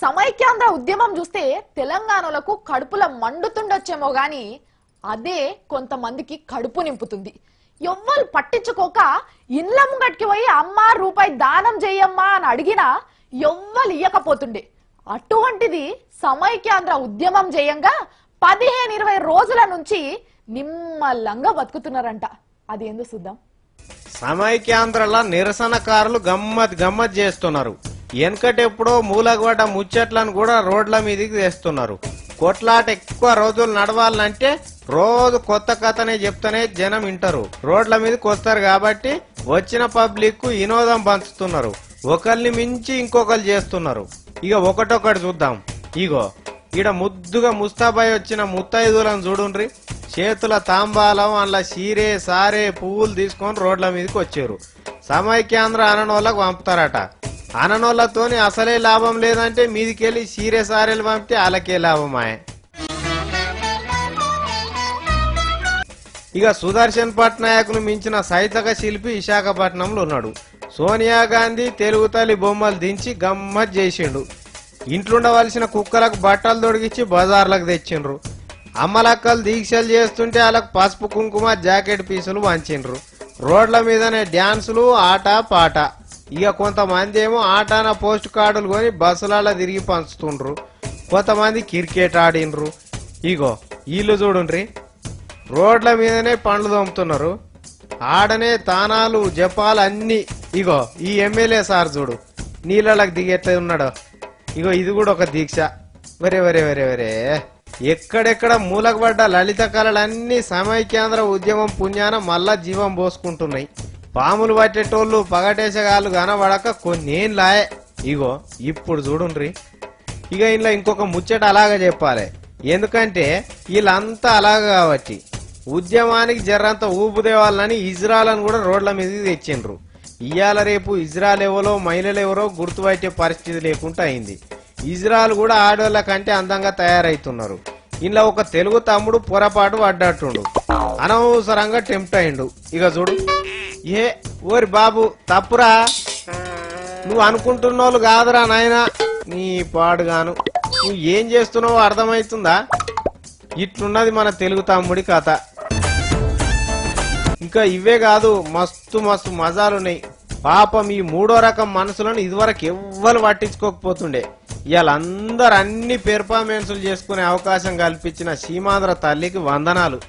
సమైక్యాంధ్ర ఉద్యమం చూస్తే తెలంగాణలకు కడుపుల మండుతుండొచ్చేమో గాని అదే కొంతమందికి కడుపు నింపుతుంది. ఎవ్వరు పట్టించుకోక ఇండ్ల ముంగటికి పోయి అమ్మా రూపాయి దానం చెయ్యమ్మా అని అడిగినా ఎవ్వరు ఇయ్యకపోతుండే. అటువంటిది సమైక్యాంధ్ర ఉద్యమం చేయంగా 15-20 రోజుల నుంచి నిమ్మలంగా బతుకుతున్నారంట. అదేందో చూద్దాం. సమైక్యాంధ్రల నిరసనకారులు గమ్మత్ చేస్తున్నారు. వెనకటెప్పుడో మూలగబడ్డ ముచ్చట్లను కూడా రోడ్ల మీదకి తెస్తున్నారు. కొట్లాట ఎక్కువ రోజులు నడవాలంటే రోజు కొత్త కథనే చెప్తానే జనం వింటారు. రోడ్ల మీదకి వస్తారు కాబట్టి వచ్చిన పబ్లిక్ కు వినోదం పంచుతున్నారు. ఒకరిని మించి ఇంకొకరు చేస్తున్నారు. ఇక ఒకటొకటి చూద్దాం. ఇగో ఈడ ముద్దుగా ముస్తాబాయి వచ్చిన ముత్తైదులను చూడుండ్రి. చేతుల తాంబాలం అలా సీరే సారే పువ్వులు తీసుకొని రోడ్ల మీదకి వచ్చారు. సమైక్యాంధ్ర అననోళ్ళకు పంపుతారట. అననోళ్లతోని అసలే లాభం లేదంటే మీదికెళ్ళి సీరే సారేలు పంపితే వాళ్ళకే లాభమాయే. ఇక సుదర్శన్ పట్నాయకును మించిన సైతక శిల్పి విశాఖపట్నంలో ఉన్నాడు. సోనియా గాంధీ తెలుగు తల్లి బొమ్మలు దించి గమ్మత్ చేసిండు. ఇంట్లుండవలసిన కుక్కలకు బట్టలు తొడిగించి బజార్లకు తెచ్చిండ్రు. అమ్మలక్కలు దీక్షలు చేస్తుంటే వాళ్ళకు పసుపు కుంకుమ జాకెట్ పీసులు వంచిండ్రు. రోడ్ల మీదనే డ్యాన్సులు ఆట పాట. ఇక కొంతమంది ఏమో ఆటాన పోస్ట్ కార్డులు కొని బస్సులలో తిరిగి పంచుతుండ్రు. కొంతమంది క్రికెట్ ఆడిండ్రు. ఇగో వీళ్ళు చూడుండ్రి రోడ్ల మీదనే పండ్లు తోముతున్నారు. ఆడనే తానాలు జపాలు అన్ని. ఇగో ఈ ఎమ్మెల్యే సార్ చూడు నీళ్ళకి దిగేట్లే ఉన్నాడు. ఇగో ఇది కూడా ఒక దీక్ష. వరే వరే వరే వరే ఎక్కడెక్కడ మూలకబడ్డ లలిత కళలన్నీ సమైక్యాంధ్ర ఉద్యమం పుణ్యాన మళ్ళా జీవం పోసుకుంటున్నాయి. పాములు పట్టేటోళ్ళు పగటేసగాళ్ళు కనబడక కొన్నేళ్ళాయే. ఇగో ఇప్పుడు చూడుండ్రి. ఇక ఇంట్లో ఇంకొక ముచ్చట అలాగే చెప్పాలి. ఎందుకంటే వీళ్ళంతా అలాగే కాబట్టి ఉద్యమానికి జర్రంత ఊపుదేవాలని ఇజ్రాయల్ కూడా రోడ్ల మీదకి తెచ్చిండ్రు. ఇవాళ రేపు ఇజ్రాయల్ ఎవరో మహిళలు ఎవరో గుర్తుపట్టే పరిస్థితి లేకుండా అయింది. ఇజ్రాయల్ కూడా ఆడోళ్ల కంటే అందంగా తయారైతున్నారు. ఇంట్లో ఒక తెలుగు తమ్ముడు పొరపాటు పడ్డట్టుండు. అనవసరంగా టెంప్ట్ అయిండు. ఇక చూడు ఓరి బాబు తప్పురా, నువ్వు అనుకుంటున్నోళ్ళు కాదురా నాయనా. నీ పాడుగాను నువ్వు ఏం చేస్తున్నావో అర్థమవుతుందా? ఇట్లున్నది మన తెలుగు తమ్ముడి కథ. ఇంకా ఇవే కాదు మస్తు మస్తు మజాలున్నాయి. పాపం ఈ మూడో రకం మనసులను ఇదివరకు ఎవ్వరు పట్టించుకోకపోతుండే. ఇవాళ అందరు అన్ని పెర్ఫార్మెన్సులు చేసుకునే అవకాశం కల్పించిన సీమాంధ్ర తల్లికి వందనాలు.